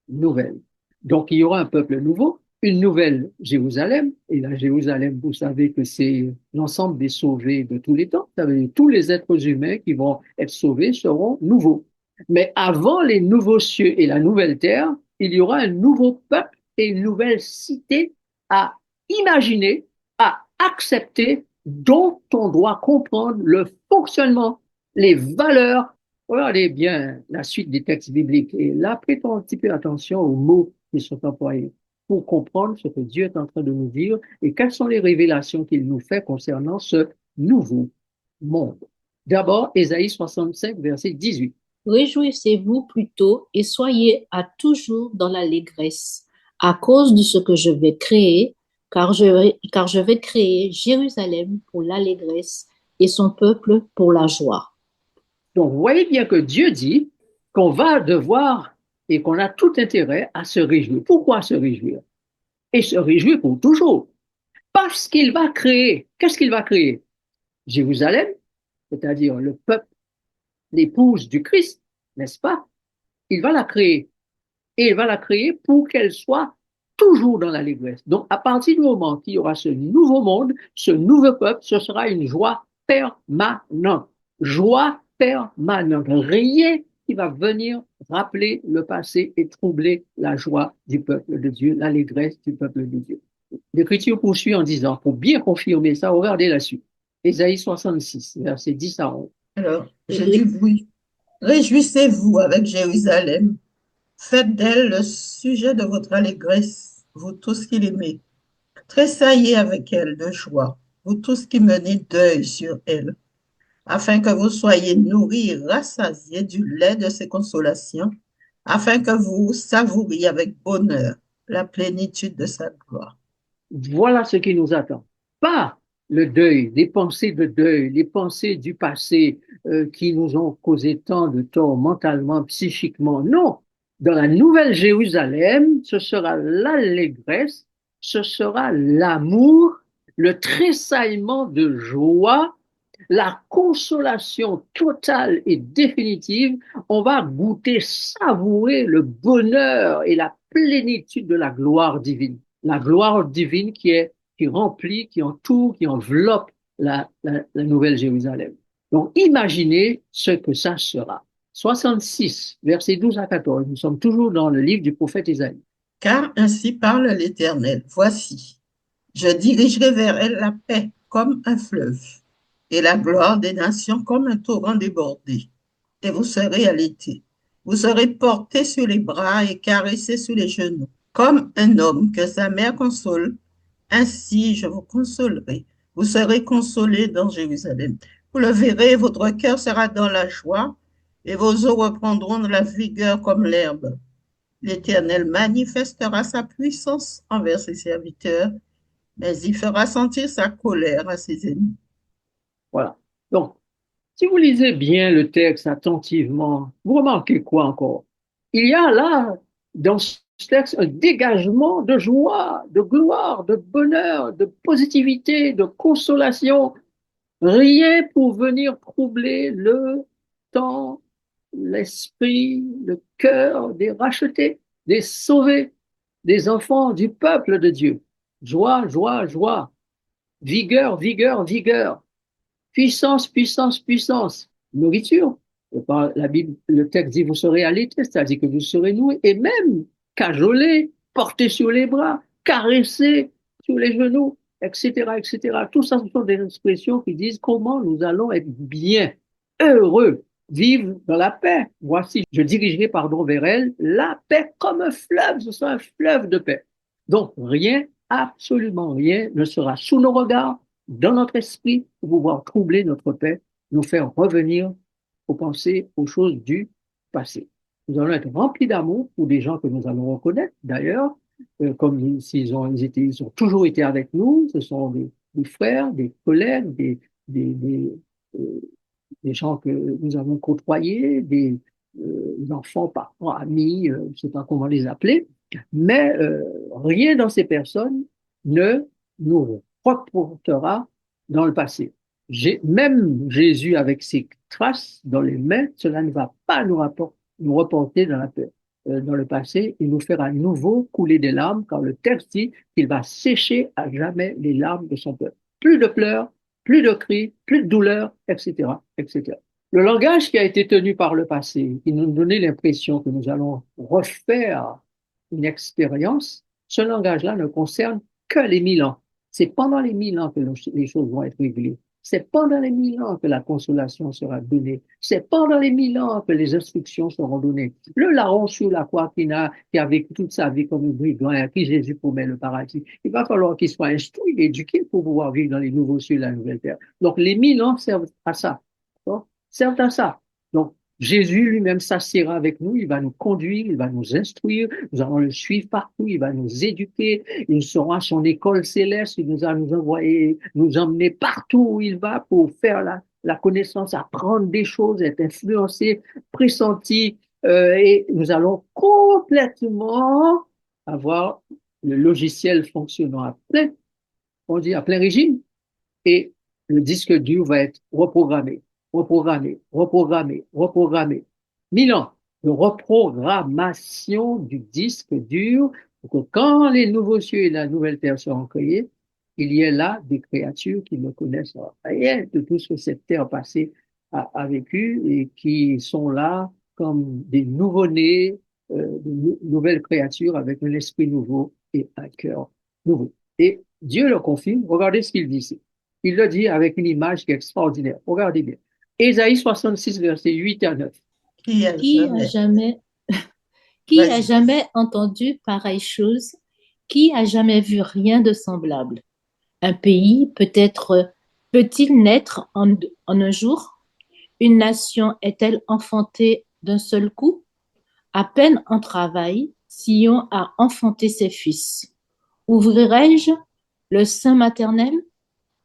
nouvelle. Donc, il y aura un peuple nouveau, une nouvelle Jérusalem. Et la Jérusalem, vous savez que c'est l'ensemble des sauvés de tous les temps. Ça veut dire tous les êtres humains qui vont être sauvés seront nouveaux. Mais avant les nouveaux cieux et la nouvelle terre, il y aura un nouveau peuple et une nouvelle cité à imaginer, à accepter, dont on doit comprendre le fonctionnement, les valeurs. Regardez bien la suite des textes bibliques et là, prêtons un petit peu attention aux mots qui sont employés pour comprendre ce que Dieu est en train de nous dire et quelles sont les révélations qu'il nous fait concernant ce nouveau monde. D'abord, Ésaïe 65, verset 18. Réjouissez-vous plutôt et soyez à toujours dans l'allégresse à cause de ce que je vais créer, car je vais créer Jérusalem pour l'allégresse et son peuple pour la joie. Donc, vous voyez bien que Dieu dit qu'on va devoir et qu'on a tout intérêt à se réjouir. Pourquoi se réjouir? Et se réjouir pour toujours. Parce qu'il va créer. Qu'est-ce qu'il va créer? Jérusalem, c'est-à-dire le peuple, l'épouse du Christ, n'est-ce pas? Il va la créer. Et il va la créer pour qu'elle soit toujours dans l'allégresse. Donc, à partir du moment qu'il y aura ce nouveau monde, ce nouveau peuple, ce sera une joie permanente. Joie permanente. Rien qui va venir rappeler le passé et troubler la joie du peuple de Dieu, l'allégresse du peuple de Dieu. L'Écriture poursuit en disant, pour bien confirmer ça, regardez la suite. Ésaïe 66, versets 10 à 11. Alors, je dis oui. Réjouissez-vous avec Jérusalem. Faites d'elle le sujet de votre allégresse, vous tous qui l'aimez. Tressaillez avec elle de joie, vous tous qui menez deuil sur elle, afin que vous soyez nourris et rassasiés du lait de ses consolations, afin que vous savouriez avec bonheur la plénitude de sa gloire. Voilà ce qui nous attend. Pas le deuil, les pensées de deuil, les pensées du passé qui nous ont causé tant de tort mentalement, psychiquement. Non, dans la nouvelle Jérusalem, ce sera l'allégresse, ce sera l'amour, le tressaillement de joie, la consolation totale et définitive. On va goûter, savourer le bonheur et la plénitude de la gloire divine. La gloire divine qui remplit, qui entoure, qui enveloppe la Nouvelle Jérusalem. Donc, imaginez ce que ça sera. 66, versets 12 à 14. Nous sommes toujours dans le livre du prophète Isaïe. Car ainsi parle l'Éternel. Voici, je dirigerai vers elle la paix comme un fleuve et la gloire des nations comme un torrent débordé. Et vous serez allaité. Vous serez porté sur les bras et caressé sur les genoux. Comme un homme que sa mère console, ainsi je vous consolerai. Vous serez consolés dans Jérusalem. Vous le verrez, votre cœur sera dans la joie et vos os reprendront de la vigueur comme l'herbe. L'Éternel manifestera sa puissance envers ses serviteurs, mais il fera sentir sa colère à ses ennemis. Voilà. Donc, si vous lisez bien le texte attentivement, vous remarquez quoi encore? Il y a là, dans ce texte, un dégagement de joie, de gloire, de bonheur, de positivité, de consolation. Rien pour venir troubler le temps, l'esprit, le cœur des rachetés, des sauvés, des enfants du peuple de Dieu. Joie, joie, joie. Vigueur, vigueur, vigueur. Puissance, puissance, puissance. Nourriture. La Bible, le texte dit vous serez allaités, c'est-à-dire que vous serez nourris et même cajolés, portés sur les bras, caressés sur les genoux, etc., etc. Tout ça, ce sont des expressions qui disent comment nous allons être bien, heureux, vivre dans la paix. Voici, je dirigerai, pardon, vers elle, la paix comme un fleuve, ce sera un fleuve de paix. Donc, rien, absolument rien ne sera sous nos regards, dans notre esprit, pour pouvoir troubler notre paix, nous faire revenir aux pensées, aux choses du passé. Nous allons être remplis d'amour pour des gens que nous allons reconnaître, d'ailleurs, comme ils ont toujours été avec nous, ce sont des frères, des collègues, euh, des gens que nous avons côtoyés, des enfants, parents, amis, je ne sais pas comment les appeler, mais rien dans ces personnes ne nous reportera dans le passé. Même Jésus avec ses traces dans les mains, cela ne va pas nous reporter dans le passé. Il nous fera à nouveau couler des larmes, car le texte dit qu'il va sécher à jamais les larmes de son peuple. Plus de pleurs, plus de cris, plus de douleurs, etc., etc. Le langage qui a été tenu par le passé, qui nous donnait l'impression que nous allons refaire une expérience, ce langage-là ne concerne que les 1000 ans. C'est pendant les 1000 ans que les choses vont être réglées. C'est pendant les 1000 ans que la consolation sera donnée. C'est pendant les 1000 ans que les instructions seront données. Le larron sur la croix qui a vécu toute sa vie comme un brigand et à qui Jésus promet le paradis, il va falloir qu'il soit instruit, éduqué pour pouvoir vivre dans les nouveaux cieux et la nouvelle terre. Donc les 1000 ans servent à ça. Servent à ça. Donc Jésus lui-même s'assiera avec nous, il va nous conduire, il va nous instruire, nous allons le suivre partout, il va nous éduquer, il sera à son école céleste, il nous a nous envoyer, nous emmener partout où il va pour faire la connaissance, apprendre des choses, être influencé, pressenti, et nous allons complètement avoir le logiciel fonctionnant à plein, on dit à plein régime, et le disque dur va être reprogrammé, reprogrammé, reprogrammé, reprogrammé. 1000 ans de reprogrammation du disque dur pour que quand les nouveaux cieux et la nouvelle terre seront créés, il y ait là des créatures qui ne connaissent rien de tout ce que cette terre passée a vécu et qui sont là comme des nouveau-nés, de nouvelles créatures avec un esprit nouveau et un cœur nouveau. Et Dieu le confirme. Regardez ce qu'il dit ici. Il le dit avec une image qui est extraordinaire. Regardez bien. Ésaïe 66, versets 8 à 9. Qui a Qui a jamais, jamais, qui a vas-y, jamais entendu pareille chose? Qui a jamais vu rien de semblable? Un pays peut-il naître en un jour? Une nation est-elle enfantée d'un seul coup? À peine en travail, Sion a enfanté ses fils. Ouvrirai-je le sein maternel?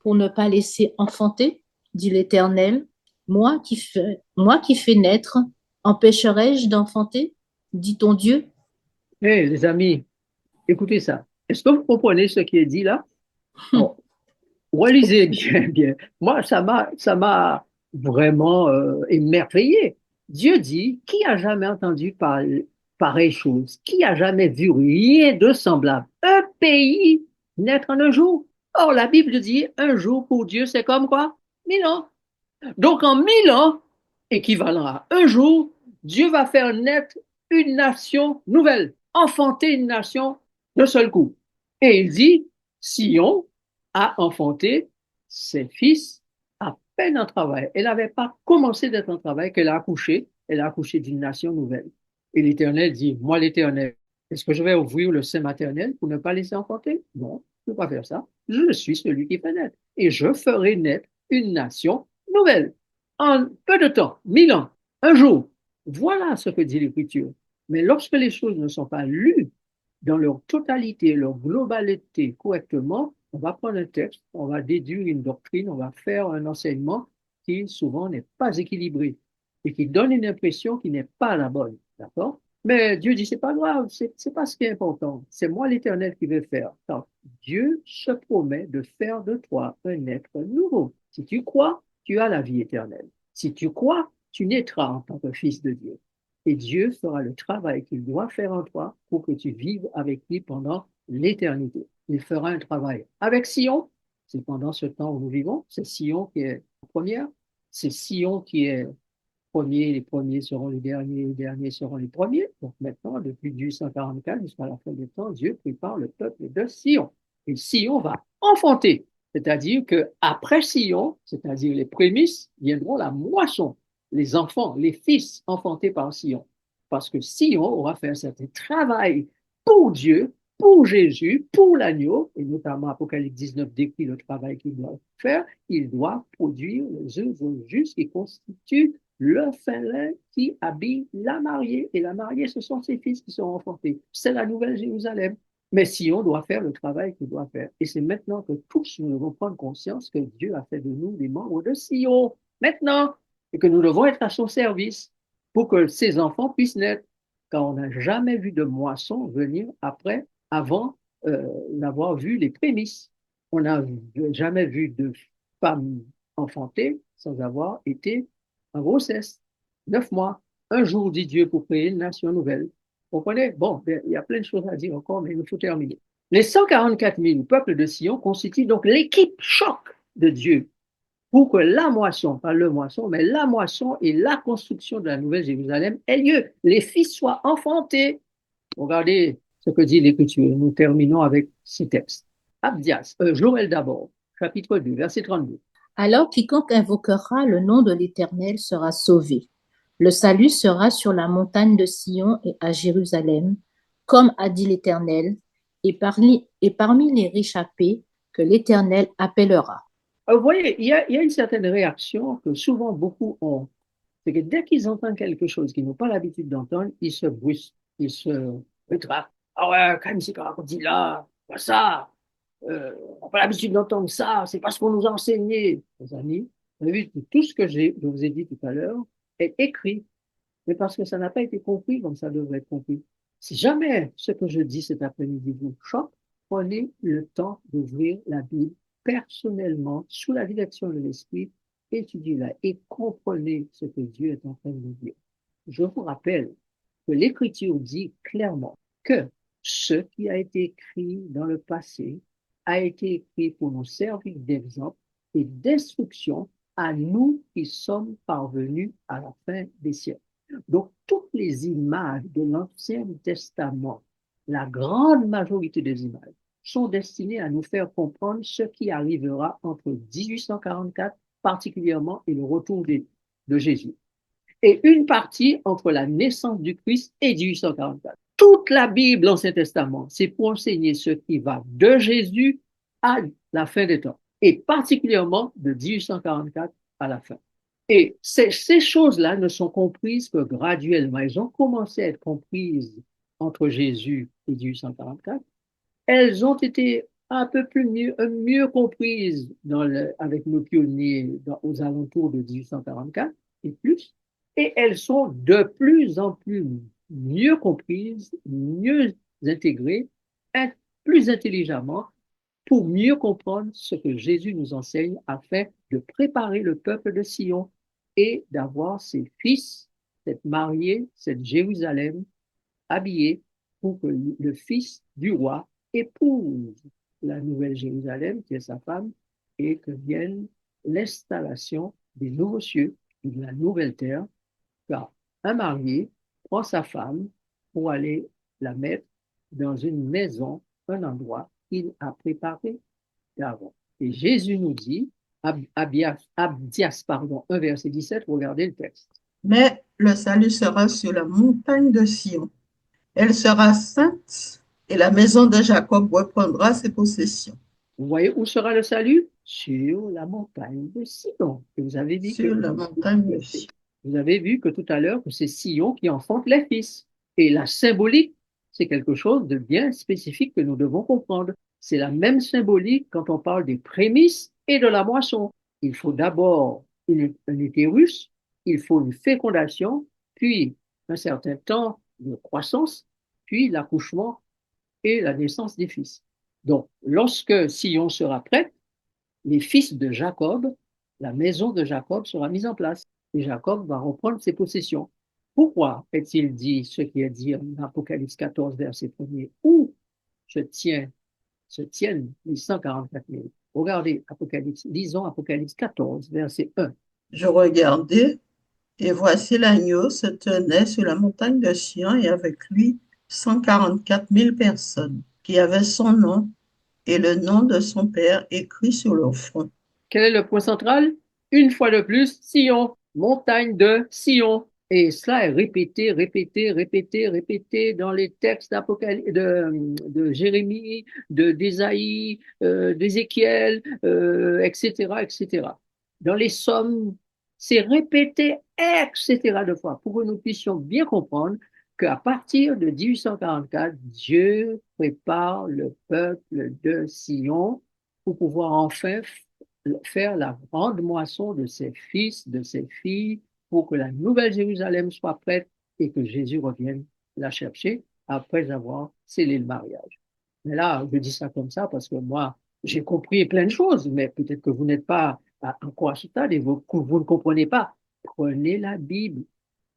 pour ne pas laisser enfanter, dit l'Éternel. Moi qui fais naître, empêcherai-je d'enfanter, dit ton Dieu? Les amis, écoutez ça. Est-ce que vous comprenez ce qui est dit là? Bon, relisez bien, bien. Moi, ça m'a vraiment émerveillé. Dieu dit, qui a jamais entendu parler pareille chose? Qui a jamais vu rien de semblable? Un pays naître en un jour. Or, la Bible dit, un jour pour Dieu, c'est comme quoi? 1000 ans. Donc, en 1000 ans, équivalent à un jour, Dieu va faire naître une nation nouvelle, enfanter une nation d'un seul coup. Et il dit, Sion a enfanté ses fils à peine en travail. Elle n'avait pas commencé d'être en travail qu'elle a accouché. Elle a accouché d'une nation nouvelle. Et l'Éternel dit, moi l'Éternel, est-ce que je vais ouvrir le sein maternel pour ne pas laisser enfanter? Non, je ne peux pas faire ça. Je suis celui qui fait naître. Et je ferai naître une nation nouvelle. En peu de temps, 1000 ans, un jour. Voilà ce que dit l'Écriture. Mais lorsque les choses ne sont pas lues dans leur totalité, leur globalité correctement, on va prendre un texte, on va déduire une doctrine, on va faire un enseignement qui souvent n'est pas équilibré et qui donne une impression qui n'est pas la bonne. D'accord? Mais Dieu dit, c'est pas grave, c'est pas ce qui est important. C'est moi l'Éternel qui vais faire. Donc, Dieu se promet de faire de toi un être nouveau. Si tu crois, tu as la vie éternelle. Si tu crois, tu naîtras en tant que fils de Dieu. Et Dieu fera le travail qu'il doit faire en toi pour que tu vives avec lui pendant l'éternité. Il fera un travail avec Sion. C'est pendant ce temps où nous vivons. C'est Sion qui est la première. C'est Sion qui est premier. Les premiers seront les derniers seront les premiers. Donc maintenant, depuis 1844 jusqu'à la fin du temps, Dieu prépare le peuple de Sion. Et Sion va enfanter. C'est-à-dire qu'après Sion, c'est-à-dire les prémices, viendront la moisson, les enfants, les fils enfantés par Sion. Parce que Sion aura fait un certain travail pour Dieu, pour Jésus, pour l'agneau, et notamment Apocalypse 19 décrit le travail qu'il doit faire. Il doit produire les œuvres justes qui constituent le fin lin qui habille la mariée. Et la mariée, ce sont ses fils qui seront enfantés. C'est la nouvelle Jérusalem. Mais Sion doit faire le travail qu'il doit faire. Et c'est maintenant que tous nous devons prendre conscience que Dieu a fait de nous des membres de Sion. Maintenant. Et que nous devons être à son service pour que ses enfants puissent naître. Car on n'a jamais vu de moisson venir après, avant d'avoir vu les prémices. On n'a jamais vu de femme enfantée sans avoir été en grossesse. 9 mois, un jour, dit Dieu, pour créer une nation nouvelle. Vous comprenez? Bon, il y a plein de choses à dire encore, mais il faut terminer. Les 144 000 peuples de Sion constituent donc l'équipe choc de Dieu pour que la moisson, pas le moisson, mais la moisson et la construction de la Nouvelle Jérusalem aient lieu. Les fils soient enfantés. Regardez ce que dit l'Écriture. Nous terminons avec ce texte. Abdias, Joël d'abord, chapitre 2, verset 32. Alors quiconque invoquera le nom de l'Éternel sera sauvé. Le salut sera sur la montagne de Sion et à Jérusalem, comme a dit l'Éternel, et parmi les réchappés que l'Éternel appellera. Vous voyez, il y a une certaine réaction que souvent beaucoup ont. C'est que dès qu'ils entendent quelque chose qu'ils n'ont pas l'habitude d'entendre, ils se brusquent, ils se rétractent. Ah ouais, quand même, c'est qu'on dit là, pas ça. On n'a pas l'habitude d'entendre ça, c'est pas ce qu'on nous a enseigné. Les amis, vous avez vu que tout ce que je vous ai dit tout à l'heure est écrit, mais parce que ça n'a pas été compris comme ça devrait être compris. Si jamais ce que je dis cet après-midi vous choque, prenez le temps d'ouvrir la Bible personnellement, sous la direction de l'Esprit, étudiez-la et comprenez ce que Dieu est en train de nous dire. Je vous rappelle que l'Écriture dit clairement que ce qui a été écrit dans le passé a été écrit pour nous servir d'exemple et d'instruction à nous qui sommes parvenus à la fin des siècles. Donc, toutes les images de l'Ancien Testament, la grande majorité des images, sont destinées à nous faire comprendre ce qui arrivera entre 1844 particulièrement et le retour de Jésus. Et une partie entre la naissance du Christ et 1844. Toute la Bible, l'Ancien Testament, c'est pour enseigner ce qui va de Jésus à la fin des temps, et particulièrement de 1844 à la fin. Et ces choses-là ne sont comprises que graduellement. Elles ont commencé à être comprises entre Jésus et 1844. Elles ont été un peu plus mieux comprises avec nos pionniers aux alentours de 1844 et plus, et elles sont de plus en plus mieux comprises, mieux intégrées, plus intelligemment, pour mieux comprendre ce que Jésus nous enseigne afin de préparer le peuple de Sion et d'avoir ses fils, cette mariée, cette Jérusalem habillée pour que le fils du roi épouse la nouvelle Jérusalem, qui est sa femme, et que vienne l'installation des nouveaux cieux et de la nouvelle terre, car un marié prend sa femme pour aller la mettre dans une maison, un endroit qu'il a préparé d'avant. Et Jésus nous dit, Abdias, pardon, 1 verset 17, regardez le texte. Mais le salut sera sur la montagne de Sion. Elle sera sainte et la maison de Jacob reprendra ses possessions. Vous voyez où sera le salut? Sur la montagne de Sion. Et vous avez dit Sur la montagne de Sion. Vous avez vu que tout à l'heure, c'est Sion qui enfante les fils. Et la symbolique, c'est quelque chose de bien spécifique que nous devons comprendre. C'est la même symbolique quand on parle des prémices et de la moisson. Il faut d'abord un utérus, il faut une fécondation, puis un certain temps de croissance, puis l'accouchement et la naissance des fils. Donc, lorsque Sion sera prête, les fils de Jacob, la maison de Jacob sera mise en place et Jacob va reprendre ses possessions. Pourquoi est-il dit ce qui est dit en Apocalypse 14, verset 1er, où se tiennent les 144 000? Regardez Apocalypse, lisons Apocalypse 14, verset 1. Je regardai, et voici l'agneau se tenait sur la montagne de Sion, et avec lui 144 000 personnes, qui avaient son nom et le nom de son père écrit sur leur front. Quel est le point central? Une fois de plus, Sion, montagne de Sion. Et cela est répété, répété, répété, répété dans les textes de Jérémie, d'Ésaïe, d'Ézéchiel, etc., etc. Dans les psaumes, c'est répété, etc. de fois, pour que nous puissions bien comprendre qu'à partir de 1844, Dieu prépare le peuple de Sion pour pouvoir enfin faire la grande moisson de ses fils, de ses filles, pour que la nouvelle Jérusalem soit prête et que Jésus revienne la chercher après avoir scellé le mariage. Mais là, je dis ça comme ça parce que moi, j'ai compris plein de choses, mais peut-être que vous n'êtes pas encore à ce stade et vous ne comprenez pas. Prenez la Bible,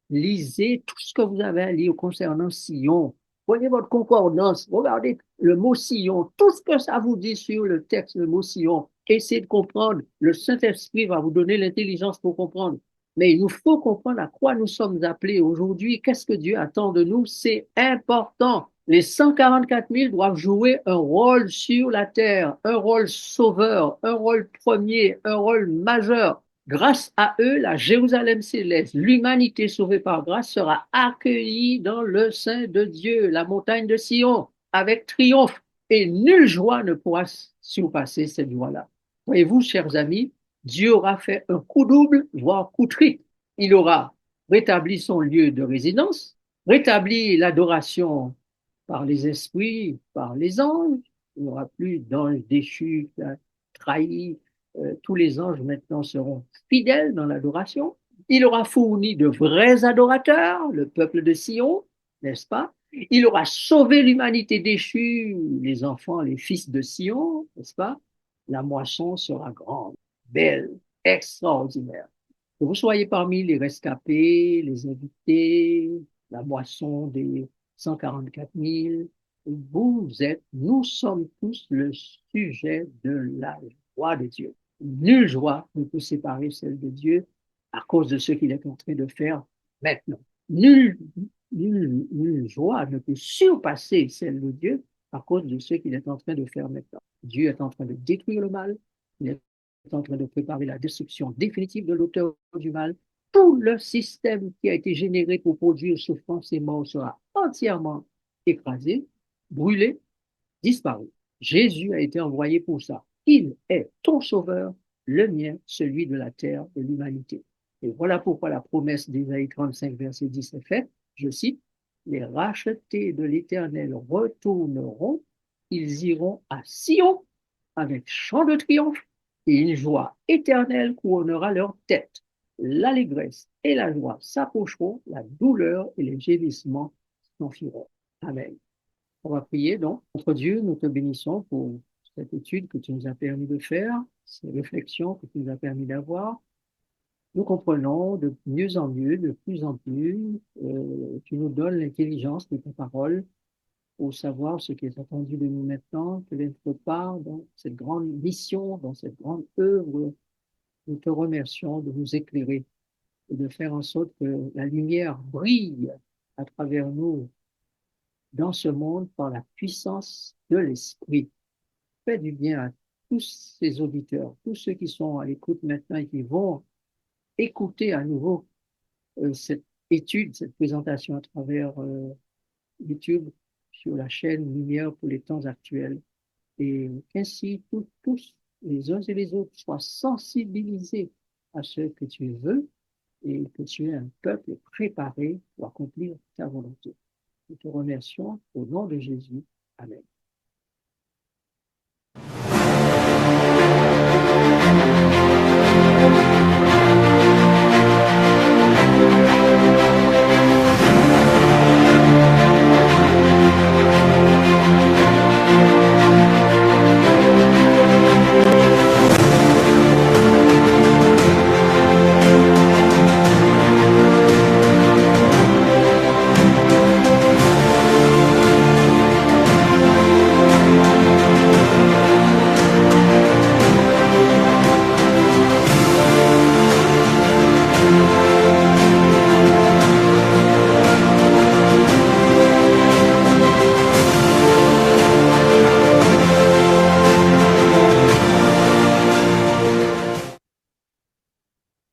lisez tout ce que vous avez à lire concernant Sion. Prenez votre concordance, regardez le mot Sion, tout ce que ça vous dit sur le texte, le mot Sion. Essayez de comprendre. Le Saint-Esprit va vous donner l'intelligence pour comprendre. Mais il nous faut comprendre à quoi nous sommes appelés aujourd'hui. Qu'est-ce que Dieu attend de nous? C'est important. Les 144 000 doivent jouer un rôle sur la terre, un rôle sauveur, un rôle premier, un rôle majeur. Grâce à eux, la Jérusalem céleste, l'humanité sauvée par grâce sera accueillie dans le sein de Dieu, la montagne de Sion, avec triomphe. Et nulle joie ne pourra surpasser cette joie-là. Voyez-vous, chers amis, Dieu aura fait un coup double, voire coup triple. Il aura rétabli son lieu de résidence, rétabli l'adoration par les esprits, par les anges. Il n'y aura plus d'anges déchus, trahis. Tous les anges maintenant seront fidèles dans l'adoration. Il aura fourni de vrais adorateurs, le peuple de Sion, n'est-ce pas? Il aura sauvé l'humanité déchue, les enfants, les fils de Sion, n'est-ce pas? La moisson sera grande, belle, extraordinaire. Que vous soyez parmi les rescapés, les invités, la moisson des 144 000, nous sommes tous le sujet de la joie de Dieu. Nulle joie ne peut séparer celle de Dieu à cause de ce qu'il est en train de faire maintenant. Nulle joie ne peut surpasser celle de Dieu à cause de ce qu'il est en train de faire maintenant. Dieu est en train de détruire le mal, il est en train de préparer la destruction définitive de l'auteur du mal. Tout le système qui a été généré pour produire souffrance et mort sera entièrement écrasé, brûlé, disparu. Jésus a été envoyé pour ça. Il est ton sauveur, le mien, celui de la terre, de l'humanité. Et voilà pourquoi la promesse d'Ésaïe 35, verset 10 est faite. Je cite, les rachetés de l'Éternel retourneront, ils iront à Sion avec chant de triomphe et une joie éternelle couronnera leur tête. L'allégresse et la joie s'approcheront, la douleur et les gémissements s'enfuiront. Amen. On va prier donc. Notre Dieu, nous te bénissons pour cette étude que tu nous as permis de faire, ces réflexions que tu nous as permis d'avoir. Nous comprenons de mieux en mieux, de plus en plus. Tu nous donnes l'intelligence de ta parole pour savoir ce qui est attendu de nous maintenant, quelle est notre part dans cette grande mission, dans cette grande œuvre. Nous te remercions de nous éclairer et de faire en sorte que la lumière brille à travers nous dans ce monde par la puissance de l'Esprit. Fais du bien à tous ces auditeurs, tous ceux qui sont à l'écoute maintenant et qui vont écouter à nouveau cette étude, cette présentation à travers YouTube sur la chaîne Lumière pour les temps actuels. Et qu'ainsi tous, les uns et les autres, soient sensibilisés à ce que tu veux et que tu es un peuple préparé pour accomplir ta volonté. Nous te remercions au nom de Jésus. Amen.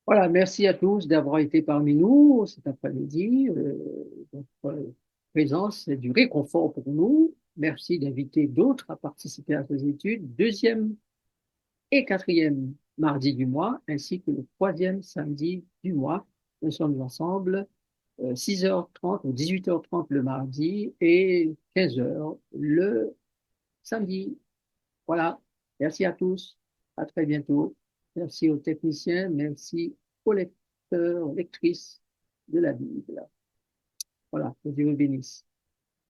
Voilà, merci à tous d'avoir été parmi nous cet après-midi. Votre présence est du réconfort pour nous. Merci d'inviter d'autres à participer à ces études. Deuxième et quatrième mardi du mois, ainsi que le troisième samedi du mois. Nous sommes ensemble 6h30 ou 18h30 le mardi et 15h le samedi. Voilà, merci à tous. À très bientôt. Merci aux techniciens, merci aux lecteurs, lectrices de la Bible. Voilà, que Dieu vous bénisse.